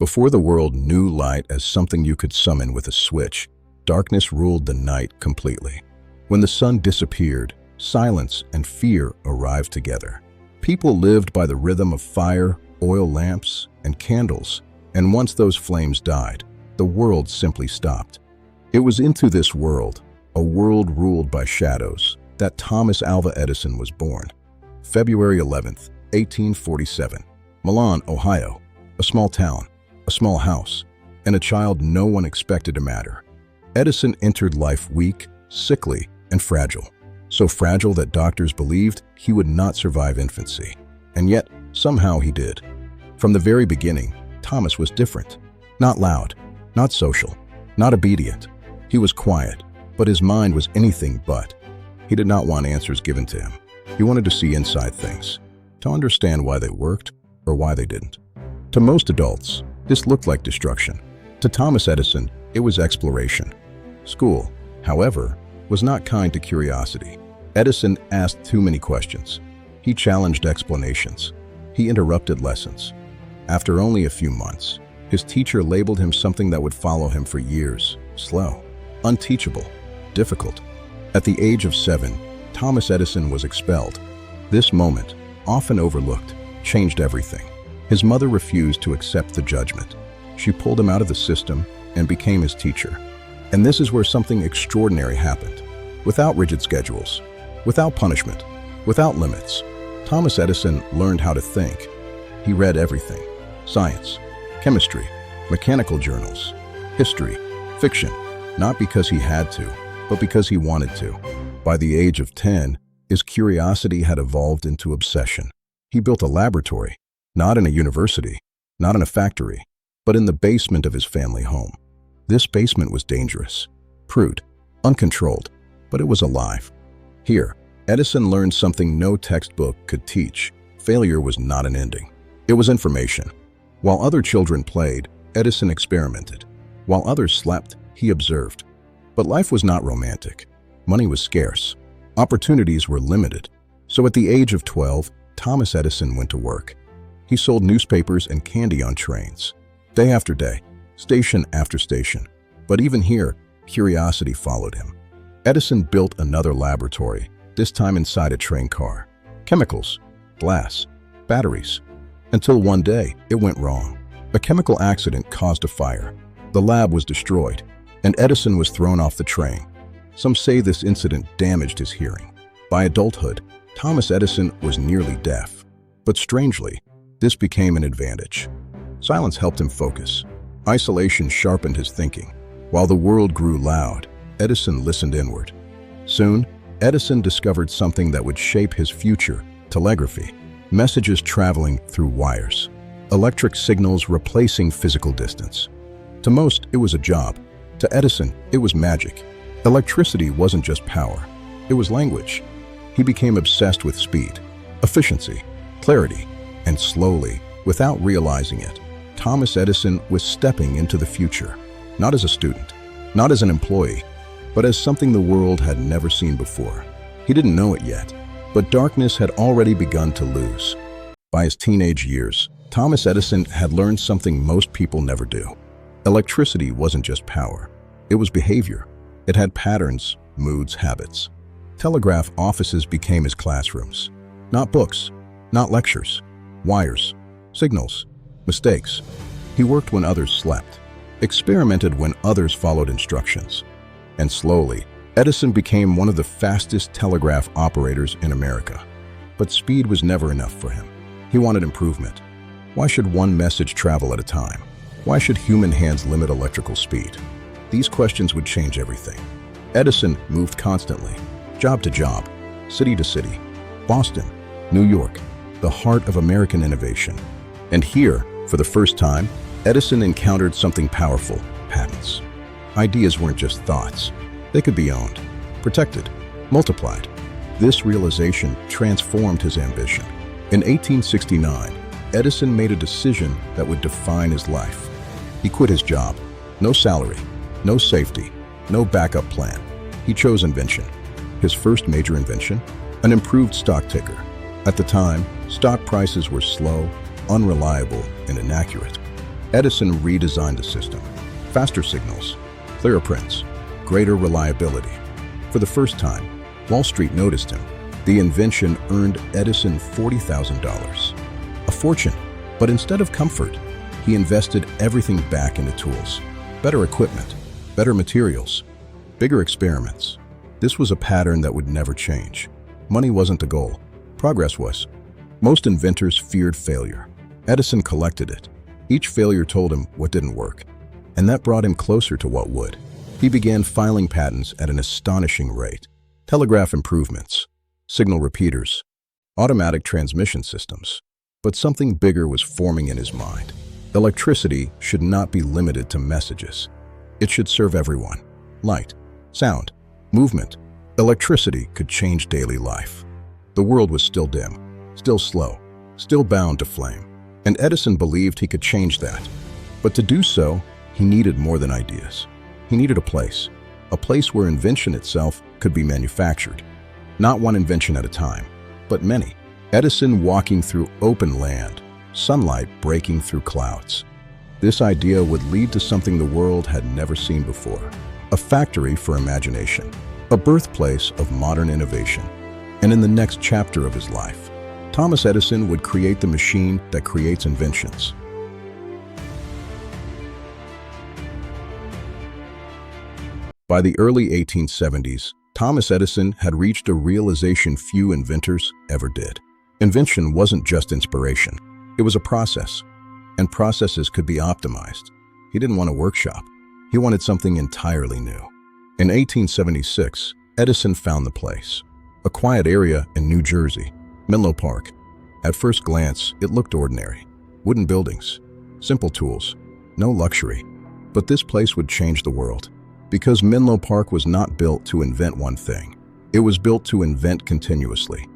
Before the world knew light as something you could summon with a switch, darkness ruled the night completely. When the sun disappeared, silence and fear arrived together. People lived by the rhythm of fire, oil lamps, and candles, and once those flames died, the world simply stopped. It was into this world, a world ruled by shadows, that Thomas Alva Edison was born. February 11th, 1847, Milan, Ohio, a small town, a small house, and a child no one expected to matter. Edison entered life weak, sickly, and fragile. So fragile that doctors believed he would not survive infancy. And yet, somehow he did. From the very beginning, Thomas was different. Not loud, not social, not obedient. He was quiet, but his mind was anything but. He did not want answers given to him. He wanted to see inside things, to understand why they worked or why they didn't. To most adults, this looked like destruction. To Thomas Edison, it was exploration. School, however, was not kind to curiosity. Edison asked too many questions. He challenged explanations. He interrupted lessons. After only a few months, his teacher labeled him something that would follow him for years: slow, unteachable, difficult. At the age of 7, Thomas Edison was expelled. This moment, often overlooked, changed everything. His mother refused to accept the judgment. She pulled him out of the system and became his teacher. And this is where something extraordinary happened. Without rigid schedules, without punishment, without limits, Thomas Edison learned how to think. He read everything: science, chemistry, mechanical journals, history, fiction, not because he had to, but because he wanted to. By the age of 10, his curiosity had evolved into obsession. He built a laboratory, not in a university, not in a factory, but in the basement of his family home. This basement was dangerous, crude, uncontrolled, but it was alive. Here, Edison learned something no textbook could teach. Failure was not an ending. It was information. While other children played, Edison experimented. While others slept, he observed. But life was not romantic. Money was scarce. Opportunities were limited. So at the age of 12, Thomas Edison went to work. He sold newspapers and candy on trains, day after day, station after station. But even here, curiosity followed him. Edison built another laboratory, this time inside a train car. Chemicals, glass, batteries. Until one day, it went wrong. A chemical accident caused a fire. The lab was destroyed, and Edison was thrown off the train. Some say this incident damaged his hearing. By adulthood, Thomas Edison was nearly deaf. But strangely, this became an advantage. Silence helped him focus. Isolation sharpened his thinking. While the world grew loud, Edison listened inward. Soon, Edison discovered something that would shape his future: telegraphy, messages traveling through wires, electric signals replacing physical distance. To most, it was a job. To Edison, it was magic. Electricity wasn't just power, it was language. He became obsessed with speed, efficiency, clarity, and slowly, without realizing it, Thomas Edison was stepping into the future, not as a student, not as an employee, but as something the world had never seen before. He didn't know it yet, but darkness had already begun to lose. By his teenage years, Thomas Edison had learned something most people never do. Electricity wasn't just power, it was behavior. It had patterns, moods, habits. Telegraph offices became his classrooms. Not books, not lectures. Wires, signals, mistakes. He worked when others slept, experimented when others followed instructions. And slowly, Edison became one of the fastest telegraph operators in America. But speed was never enough for him. He wanted improvement. Why should one message travel at a time? Why should human hands limit electrical speed? These questions would change everything. Edison moved constantly, job to job, city to city, Boston, New York, the heart of American innovation. And here, for the first time, Edison encountered something powerful: patents. Ideas weren't just thoughts. They could be owned, protected, multiplied. This realization transformed his ambition. In 1869, Edison made a decision that would define his life. He quit his job. No salary, no safety, no backup plan. He chose invention. His first major invention? An improved stock ticker. At the time, stock prices were slow, unreliable, and inaccurate. Edison redesigned the system. Faster signals, clearer prints, greater reliability. For the first time, Wall Street noticed him. The invention earned Edison $40,000. A fortune, but instead of comfort, he invested everything back into tools. Better equipment, better materials, bigger experiments. This was a pattern that would never change. Money wasn't the goal. Progress was. Most inventors feared failure. Edison collected it. Each failure told him what didn't work, and that brought him closer to what would. He began filing patents at an astonishing rate. Telegraph improvements, signal repeaters, automatic transmission systems. But something bigger was forming in his mind. Electricity should not be limited to messages. It should serve everyone. Light, sound, movement. Electricity could change daily life. The world was still dim, still slow, still bound to flame. And Edison believed he could change that. But to do so, he needed more than ideas. He needed a place where invention itself could be manufactured. Not one invention at a time, but many. Edison walking through open land, sunlight breaking through clouds. This idea would lead to something the world had never seen before. A factory for imagination, a birthplace of modern innovation. And in the next chapter of his life, Thomas Edison would create the machine that creates inventions. By the early 1870s, Thomas Edison had reached a realization few inventors ever did. Invention wasn't just inspiration. It was a process, and processes could be optimized. He didn't want a workshop. He wanted something entirely new. In 1876, Edison found the place, a quiet area in New Jersey, Menlo Park. At first glance, it looked ordinary. Wooden buildings, simple tools, no luxury. But this place would change the world, because Menlo Park was not built to invent one thing. It was built to invent continuously.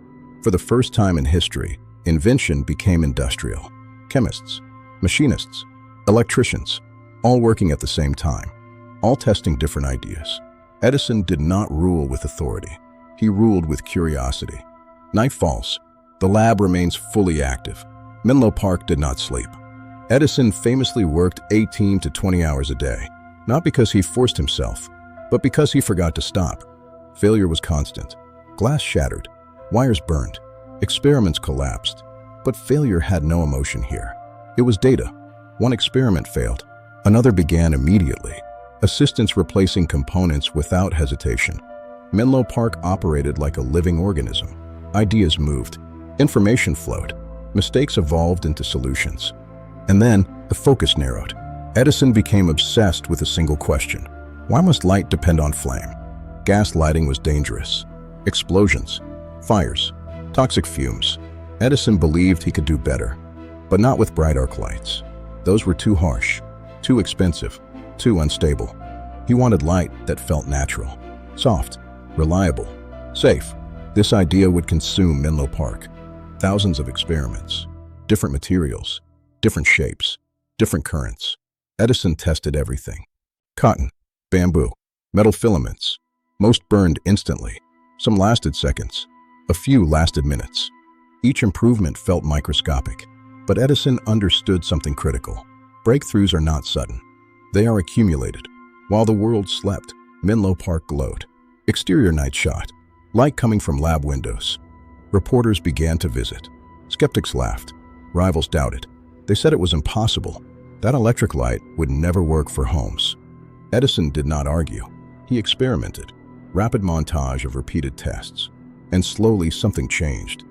For the first time in history, invention became industrial. Chemists, machinists, electricians, all working at the same time, all testing different ideas. Edison did not rule with authority. He ruled with curiosity. Night falls. The lab remains fully active. Menlo Park did not sleep. Edison famously worked 18 to 20 hours a day, not because he forced himself, but because he forgot to stop. Failure was constant. Glass shattered, wires burned, experiments collapsed. But failure had no emotion here. It was data. One experiment failed. Another began immediately. Assistants replacing components without hesitation. Menlo Park operated like a living organism. Ideas moved. Information flowed. Mistakes evolved into solutions. And then, the focus narrowed. Edison became obsessed with a single question. Why must light depend on flame? Gas lighting was dangerous. Explosions, fires, toxic fumes. Edison believed he could do better, but not with bright arc lights. Those were too harsh, too expensive, too unstable. He wanted light that felt natural, soft, reliable, safe. This idea would consume Menlo Park. Thousands of experiments, different materials, different shapes, different currents. Edison tested everything. Cotton, bamboo, metal filaments. Most burned instantly. Some lasted seconds. A few lasted minutes. Each improvement felt microscopic. But Edison understood something critical. Breakthroughs are not sudden. They are accumulated. While the world slept, Menlo Park glowed. Exterior night shot. Light coming from lab windows. Reporters began to visit. Skeptics laughed. Rivals doubted. They said it was impossible. That electric light would never work for homes. Edison did not argue. He experimented. Rapid montage of repeated tests. And slowly something changed.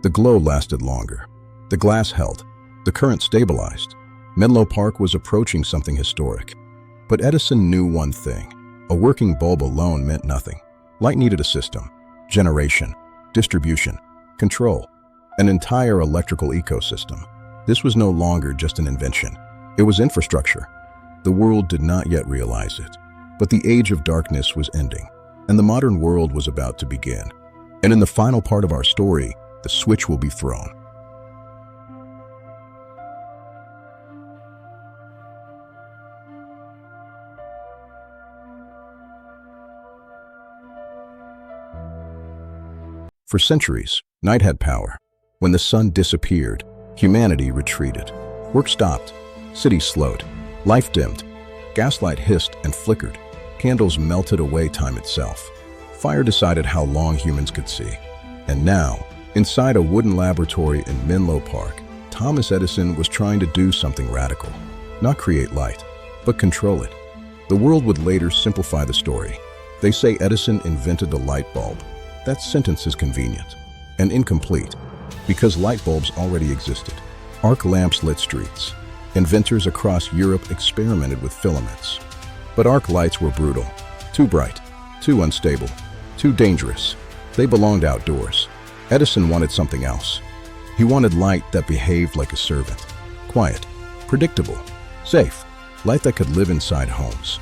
The glow lasted longer. The glass held. The current stabilized. Menlo Park was approaching something historic. But Edison knew one thing. A working bulb alone meant nothing. Light needed a system. Generation. Distribution. Control. An entire electrical ecosystem. This was no longer just an invention. It was infrastructure. The world did not yet realize it. But the age of darkness was ending, and the modern world was about to begin. And in the final part of our story, the switch will be thrown. For centuries, night had power. When the sun disappeared, humanity retreated. Work stopped. Cities slowed. Life dimmed. Gaslight hissed and flickered. Candles melted away time itself. Fire decided how long humans could see. And now, inside a wooden laboratory in Menlo Park, Thomas Edison was trying to do something radical. Not create light, but control it. The world would later simplify the story. They say Edison invented the light bulb. That sentence is convenient and incomplete because light bulbs already existed. Arc lamps lit streets. Inventors across Europe experimented with filaments. But arc lights were brutal, too bright, too unstable, too dangerous. They belonged outdoors. Edison wanted something else. He wanted light that behaved like a servant. Quiet, predictable, safe, light that could live inside homes.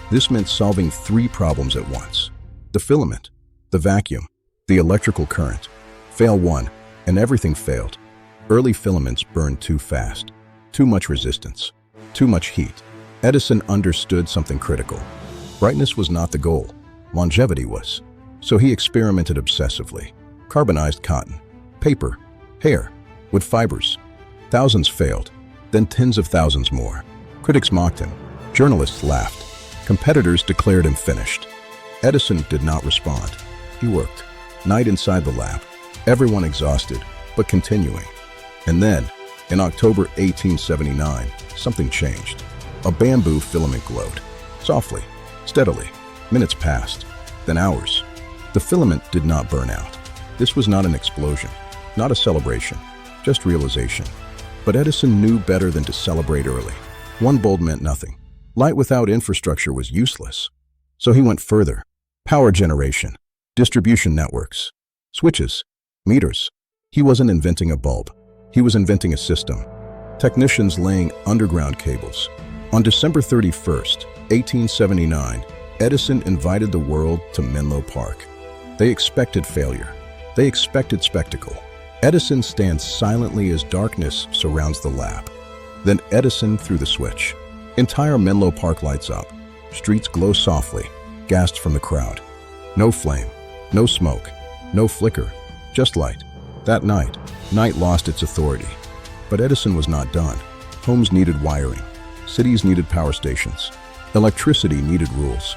This meant solving three problems at once. The filament, the vacuum, the electrical current. Fail one, and everything failed. Early filaments burned too fast. Too much resistance. Too much heat. Edison understood something critical. Brightness was not the goal. Longevity was. So he experimented obsessively. Carbonized cotton, paper, hair, wood fibers. Thousands failed, then tens of thousands more. Critics mocked him. Journalists laughed. Competitors declared him finished. Edison did not respond. He worked. Night inside the lab. Everyone exhausted, but continuing. And then, in October 1879, something changed. A bamboo filament glowed. Softly, steadily. Minutes passed, then hours. The filament did not burn out. This was not an explosion, not a celebration, just realization. But Edison knew better than to celebrate early. One bulb meant nothing. Light without infrastructure was useless. So he went further. Power generation, distribution networks, switches, meters. He wasn't inventing a bulb. He was inventing a system. Technicians laying underground cables. On December 31st, 1879, Edison invited the world to Menlo Park. They expected failure. They expected spectacle. Edison stands silently as darkness surrounds the lab. Then Edison threw the switch. Entire Menlo Park lights up. Streets glow softly, gasped from the crowd. No flame, no smoke, no flicker, just light. That night lost its authority. But Edison was not done. Homes needed wiring. Cities needed power stations. Electricity needed rules.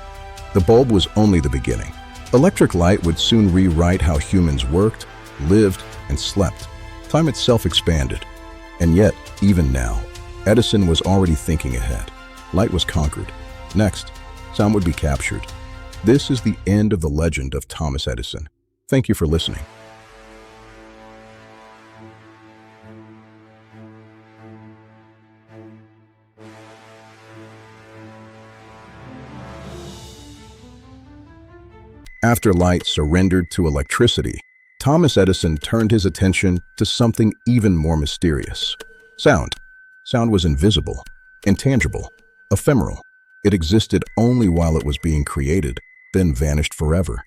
The bulb was only the beginning. Electric light would soon rewrite how humans worked, lived, and slept. Time itself expanded. And yet, even now, Edison was already thinking ahead. Light was conquered. Next, sound would be captured. This is the end of the legend of Thomas Edison. Thank you for listening. After light surrendered to electricity, Thomas Edison turned his attention to something even more mysterious. Sound. Sound was invisible, intangible, ephemeral. It existed only while it was being created, then vanished forever.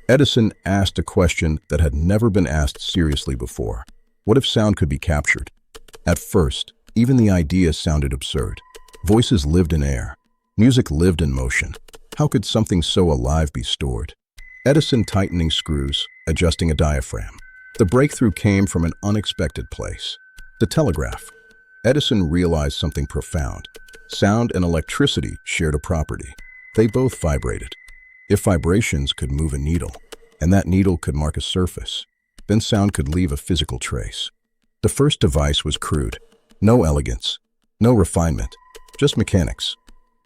Edison asked a question that had never been asked seriously before. What if sound could be captured? At first, even the idea sounded absurd. Voices lived in air. Music lived in motion. How could something so alive be stored? Edison tightening screws, adjusting a diaphragm. The breakthrough came from an unexpected place. The telegraph. Edison realized something profound. Sound and electricity shared a property. They both vibrated. If vibrations could move a needle, and that needle could mark a surface, then sound could leave a physical trace. The first device was crude. No elegance, no refinement, just mechanics.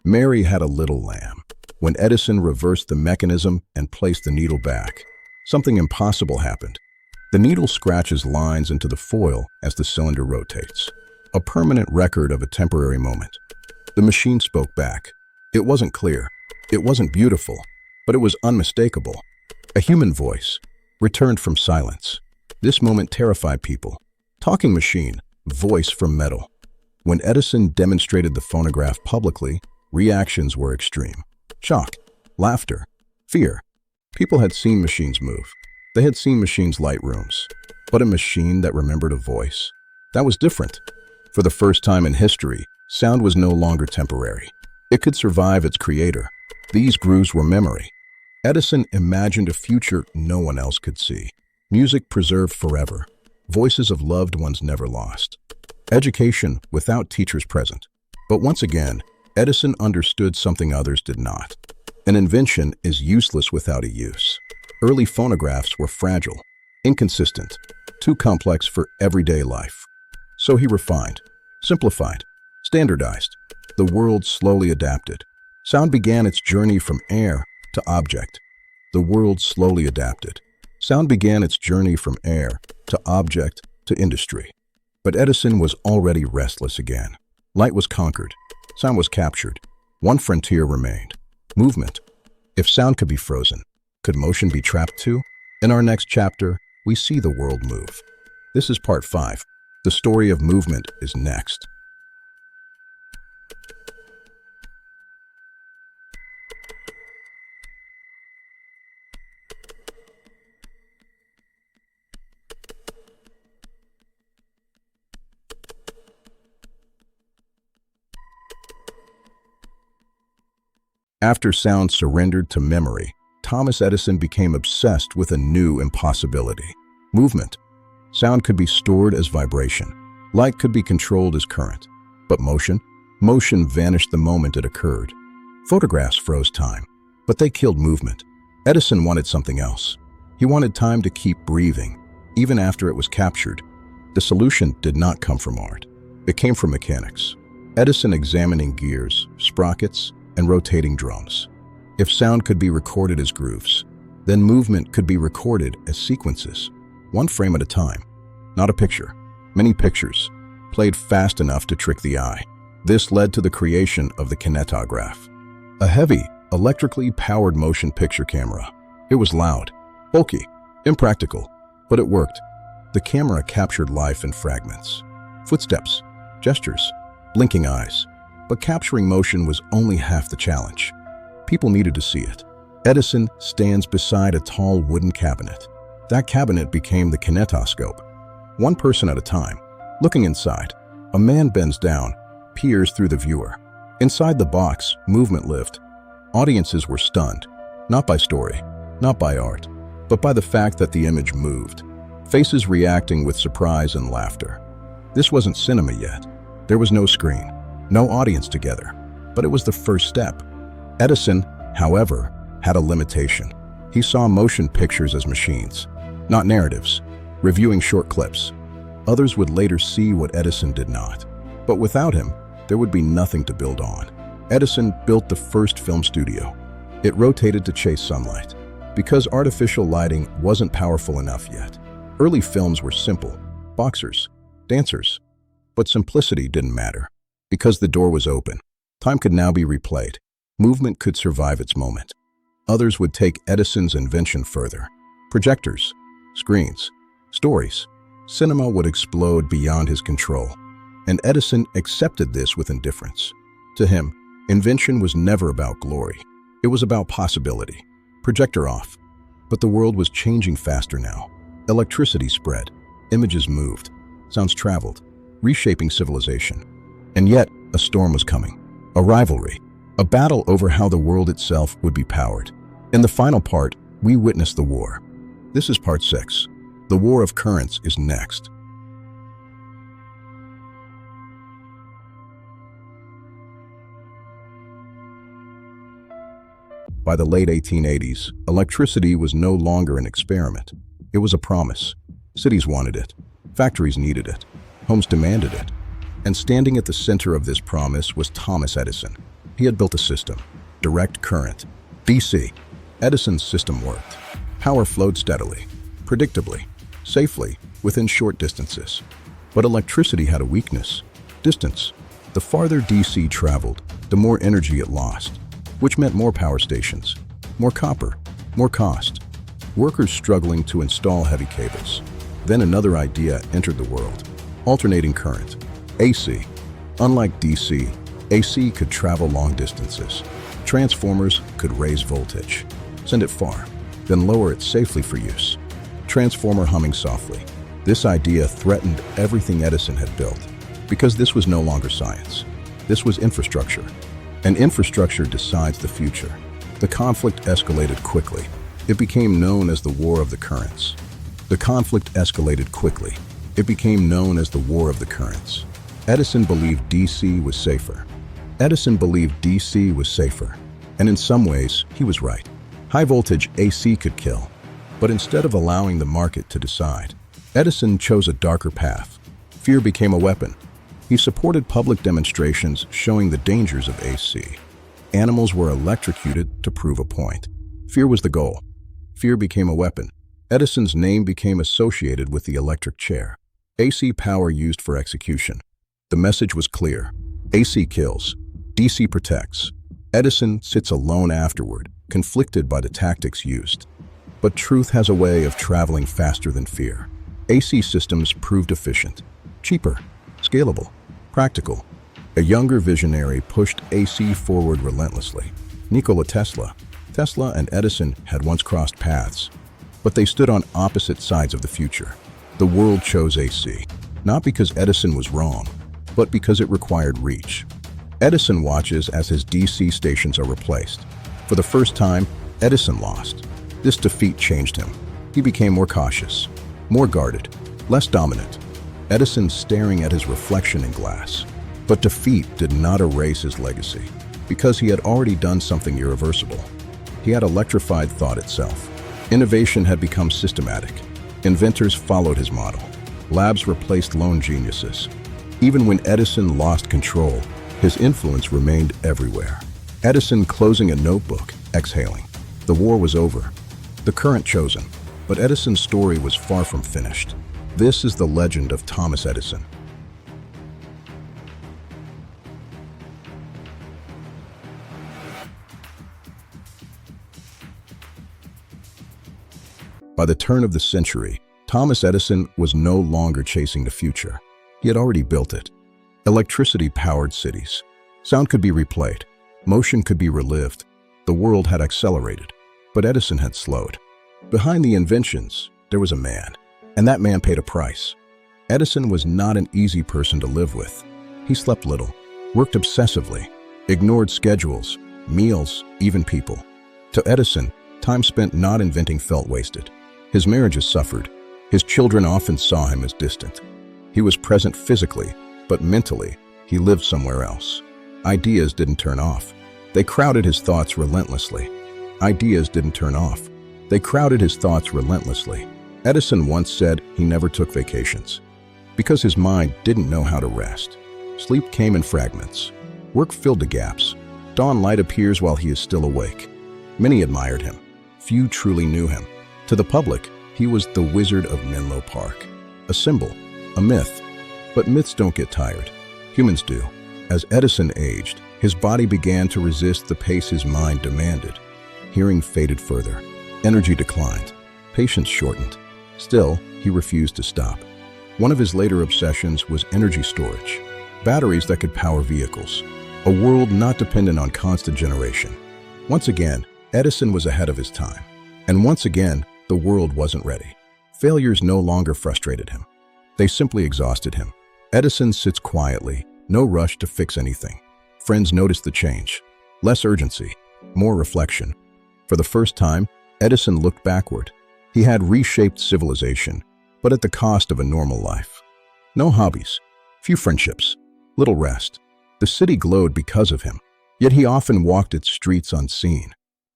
Mary had a little lamb. When Edison reversed the mechanism and placed the needle back, something impossible happened. The needle scratches lines into the foil as the cylinder rotates. A permanent record of a temporary moment. The machine spoke back. It wasn't clear. It wasn't beautiful, but it was unmistakable. A human voice, returned from silence. This moment terrified people. Talking machine, voice from metal. When Edison demonstrated the phonograph publicly, reactions were extreme. Shock, laughter, fear. People had seen machines move. They had seen machines light rooms. But a machine that remembered a voice? That was different. For the first time in history, sound was no longer temporary. It could survive its creator. These grooves were memory. Edison imagined a future no one else could see. Music preserved forever. Voices of loved ones never lost. Education without teachers present. But once again, Edison understood something others did not. An invention is useless without a use. Early phonographs were fragile, inconsistent, too complex for everyday life. So he refined, simplified, standardized. The world slowly adapted. Sound began its journey from air to object. The world slowly adapted. Sound began its journey from air to object to industry. But Edison was already restless again. Light was conquered. Sound was captured. One frontier remained: movement. If sound could be frozen, could motion be trapped too? In our next chapter, we see the world move. This is part 5. The story of movement is next. After sound surrendered to memory, Thomas Edison became obsessed with a new impossibility: movement. Sound could be stored as vibration. Light could be controlled as current. But motion vanished the moment it occurred. Photographs froze time, but they killed movement. Edison wanted something else. He wanted time to keep breathing, even after it was captured. The solution did not come from art. It came from mechanics. Edison examining gears, sprockets, and rotating drums. If sound could be recorded as grooves, then movement could be recorded as sequences, one frame at a time. Not a picture, many pictures, played fast enough to trick the eye. This led to the creation of the kinetograph, a heavy, electrically powered motion picture camera. It was loud, bulky, impractical, but it worked. The camera captured life in fragments: footsteps, gestures, blinking eyes. But capturing motion was only half the challenge. People needed to see it. Edison stands beside a tall wooden cabinet. That cabinet became the kinetoscope. One person at a time. Looking inside, a man bends down, peers through the viewer. Inside the box, movement lived. Audiences were stunned, not by story, not by art, but by the fact that the image moved. Faces reacting with surprise and laughter. This wasn't cinema yet. There was no screen. No audience together, but it was the first step. Edison, however, had a limitation. He saw motion pictures as machines, not narratives, reviewing short clips. Others would later see what Edison did not. But without him, there would be nothing to build on. Edison built the first film studio. It rotated to chase sunlight, because artificial lighting wasn't powerful enough yet. Early films were simple: boxers, dancers. But simplicity didn't matter. Because the door was open, time could now be replayed. Movement could survive its moment. Others would take Edison's invention further. Projectors, screens, stories. Cinema would explode beyond his control. And Edison accepted this with indifference. To him, invention was never about glory. It was about possibility. Projector off. But the world was changing faster now. Electricity spread. Images moved. Sounds traveled, reshaping civilization. And yet, a storm was coming. A rivalry. A battle over how the world itself would be powered. In the final part, we witness the war. This is part 6. The war of currents is next. By the late 1880s, electricity was no longer an experiment. It was a promise. Cities wanted it. Factories needed it. Homes demanded it. And standing at the center of this promise was Thomas Edison. He had built a system: direct current, DC. Edison's system worked. Power flowed steadily, predictably, safely, within short distances. But electricity had a weakness: distance. The farther DC traveled, the more energy it lost, which meant more power stations, more copper, more cost. Workers struggling to install heavy cables. Then another idea entered the world: alternating current. AC. Unlike DC, AC could travel long distances. Transformers could raise voltage, send it far, then lower it safely for use. Transformer humming softly. This idea threatened everything Edison had built, because this was no longer science. This was infrastructure. And infrastructure decides the future. The conflict escalated quickly. It became known as the War of the Currents. The conflict escalated quickly. It became known as the War of the Currents. Edison believed DC was safer. Edison believed DC was safer, and in some ways, he was right. High-voltage AC could kill, but instead of allowing the market to decide, Edison chose a darker path. Fear became a weapon. He supported public demonstrations showing the dangers of AC. Animals were electrocuted to prove a point. Fear was the goal. Fear became a weapon. Edison's name became associated with the electric chair. AC power used for execution. The message was clear. AC kills. DC protects. Edison sits alone afterward, conflicted by the tactics used. But truth has a way of traveling faster than fear. AC systems proved efficient, cheaper, scalable, practical. A younger visionary pushed AC forward relentlessly. Nikola Tesla. Tesla and Edison had once crossed paths, but they stood on opposite sides of the future. The world chose AC, not because Edison was wrong, but because it required reach. Edison watches as his DC stations are replaced. For the first time, Edison lost. This defeat changed him. He became more cautious, more guarded, less dominant. Edison staring at his reflection in glass. But defeat did not erase his legacy, because he had already done something irreversible. He had electrified thought itself. Innovation had become systematic. Inventors followed his model. Labs replaced lone geniuses. Even when Edison lost control, his influence remained everywhere. Edison closing a notebook, exhaling. The war was over. The current chosen. But Edison's story was far from finished. This is the legend of Thomas Edison. By the turn of the century, Thomas Edison was no longer chasing the future. He had already built it. Electricity powered cities. Sound could be replayed. Motion could be relived. The world had accelerated, but Edison had slowed. Behind the inventions, there was a man, and that man paid a price. Edison was not an easy person to live with. He slept little, worked obsessively, ignored schedules, meals, even people. To Edison, time spent not inventing felt wasted. His marriages suffered. His children often saw him as distant. He was present physically, but mentally, he lived somewhere else. Ideas didn't turn off. They crowded his thoughts relentlessly. Ideas didn't turn off. They crowded his thoughts relentlessly. Edison once said he never took vacations because his mind didn't know how to rest. Sleep came in fragments. Work filled the gaps. Dawn light appears while he is still awake. Many admired him. Few truly knew him. To the public, he was the Wizard of Menlo Park. A symbol, a myth. But myths don't get tired. Humans do. As Edison aged, his body began to resist the pace his mind demanded. Hearing faded further. Energy declined. Patience shortened. Still, he refused to stop. One of his later obsessions was energy storage. Batteries that could power vehicles. A world not dependent on constant generation. Once again, Edison was ahead of his time. And once again, the world wasn't ready. Failures no longer frustrated him. They simply exhausted him. Edison sits quietly, no rush to fix anything. Friends notice the change. Less urgency, more reflection. For the first time, Edison looked backward. He had reshaped civilization, but at the cost of a normal life. No hobbies, few friendships, little rest. The city glowed because of him, yet he often walked its streets unseen.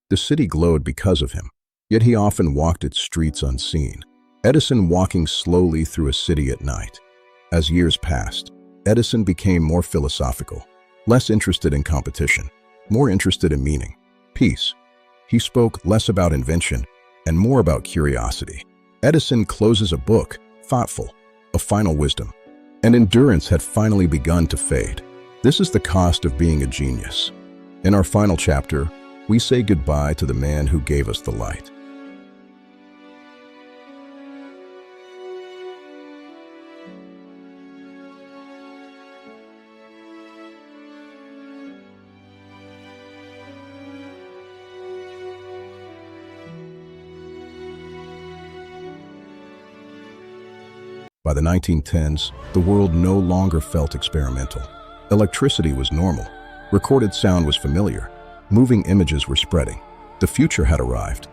The city glowed because of him, yet he often walked its streets unseen. Edison walking slowly through a city at night. As years passed, Edison became more philosophical, less interested in competition, more interested in meaning, peace. He spoke less about invention and more about curiosity. Edison closes a book, thoughtful, a final wisdom. And endurance had finally begun to fade. This is the cost of being a genius. In our final chapter, we say goodbye to the man who gave us the light. By the 1910s, the world no longer felt experimental. Electricity was normal. Recorded sound was familiar. Moving images were spreading. The future had arrived.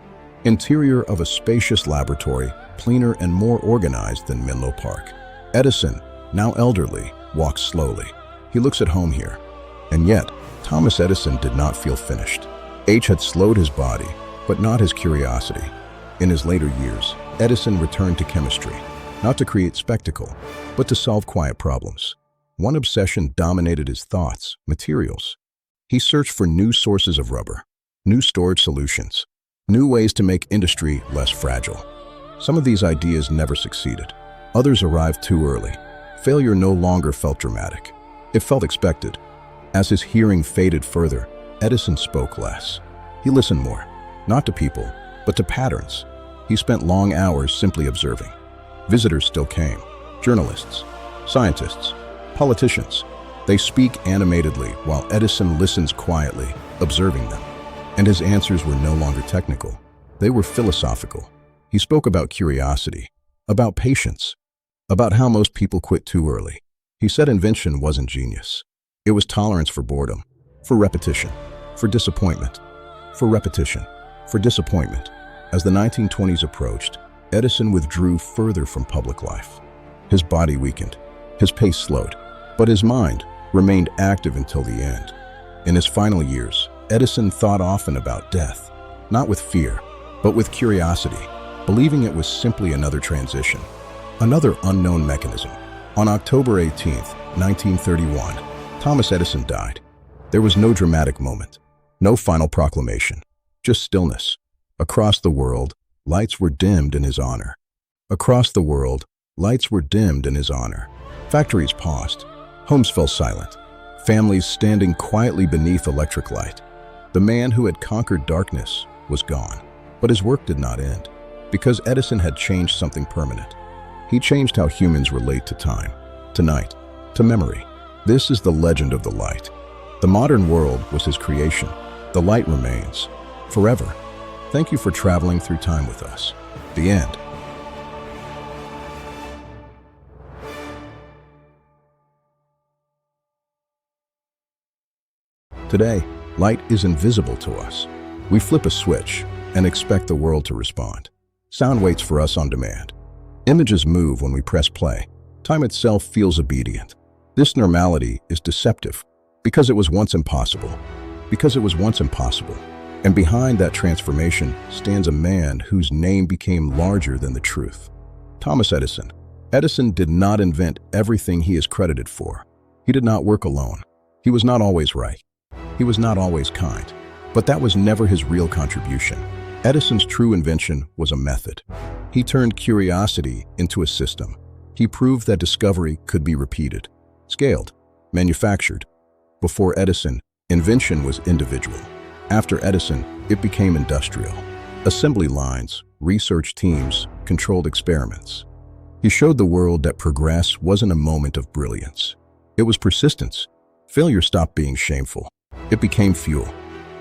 Interior of a spacious laboratory, cleaner and more organized than Menlo Park. Edison, now elderly, walks slowly. He looks at home here. And yet, Thomas Edison did not feel finished. Age had slowed his body, but not his curiosity. In his later years, Edison returned to chemistry, not to create spectacle, but to solve quiet problems. One obsession dominated his thoughts: materials. He searched for new sources of rubber, new storage solutions, new ways to make industry less fragile. Some of these ideas never succeeded. Others arrived too early. Failure no longer felt dramatic. It felt expected. As his hearing faded further, Edison spoke less. He listened more, not to people, but to patterns. He spent long hours simply observing. Visitors still came: journalists, scientists, politicians. They speak animatedly while Edison listens quietly, observing them. And his answers were no longer technical. They were philosophical. He spoke about curiosity, about patience, about how most people quit too early. He said invention wasn't genius. It was tolerance for boredom, for repetition, for disappointment, for repetition, for disappointment. As the 1920s approached, Edison withdrew further from public life. His body weakened, his pace slowed, but his mind remained active until the end. In his final years, Edison thought often about death, not with fear, but with curiosity, believing it was simply another transition, another unknown mechanism. On October 18, 1931, Thomas Edison died. There was no dramatic moment, no final proclamation, just stillness. Across the world, lights were dimmed in his honor. Across the world, lights were dimmed in his honor. Factories paused. Homes fell silent. Families standing quietly beneath electric light. The man who had conquered darkness was gone. But his work did not end, because Edison had changed something permanent. He changed how humans relate to time, to night, to memory. This is the legend of the light. The modern world was his creation. The light remains forever. Thank you for traveling through time with us. The end. Today, light is invisible to us. We flip a switch and expect the world to respond. Sound waits for us on demand. Images move when we press play. Time itself feels obedient. This normality is deceptive because it was once impossible. Because it was once impossible. And behind that transformation stands a man whose name became larger than the truth. Thomas Edison. Edison did not invent everything he is credited for. He did not work alone. He was not always right. He was not always kind. But that was never his real contribution. Edison's true invention was a method. He turned curiosity into a system. He proved that discovery could be repeated, scaled, manufactured. Before Edison, invention was individual. After Edison, it became industrial. Assembly lines, research teams, controlled experiments. He showed the world that progress wasn't a moment of brilliance. It was persistence. Failure stopped being shameful. It became fuel.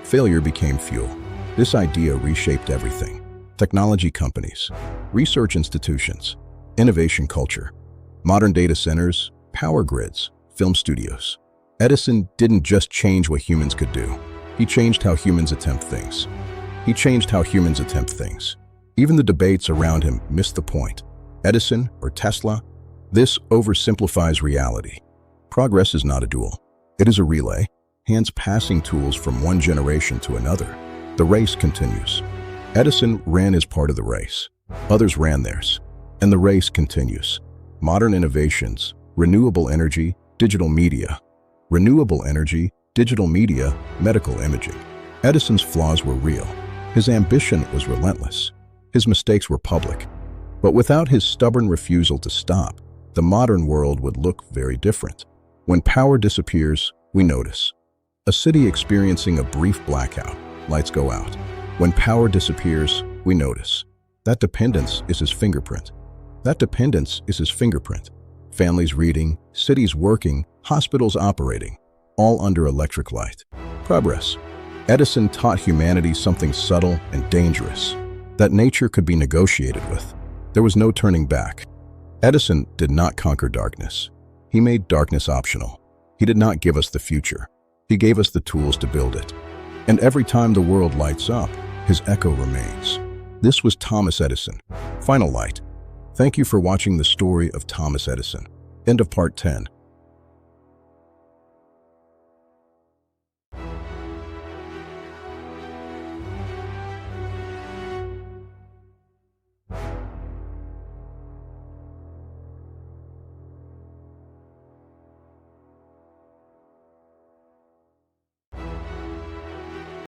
Failure became fuel. This idea reshaped everything. Technology companies, research institutions, innovation culture, modern data centers, power grids, film studios. Edison didn't just change what humans could do. He changed how humans attempt things. He changed how humans attempt things. Even the debates around him missed the point. Edison or Tesla? This oversimplifies reality. Progress is not a duel. It is a relay, hands passing tools from one generation to another. The race continues. Edison ran his part of the race. Others ran theirs. And the race continues. Modern innovations, renewable energy, digital media. Renewable energy, digital media, medical imaging. Edison's flaws were real. His ambition was relentless. His mistakes were public. But without his stubborn refusal to stop, the modern world would look very different. When power disappears, we notice. A city experiencing a brief blackout, lights go out. When power disappears, we notice. That dependence is his fingerprint. That dependence is his fingerprint. Families reading, cities working, hospitals operating, all under electric light. Progress. Edison taught humanity something subtle and dangerous, that nature could be negotiated with. There was no turning back. Edison did not conquer darkness. He made darkness optional. He did not give us the future. He gave us the tools to build it. And every time the world lights up, his echo remains. This was Thomas Edison. Final light. Thank you for watching the story of Thomas Edison. End of part 10.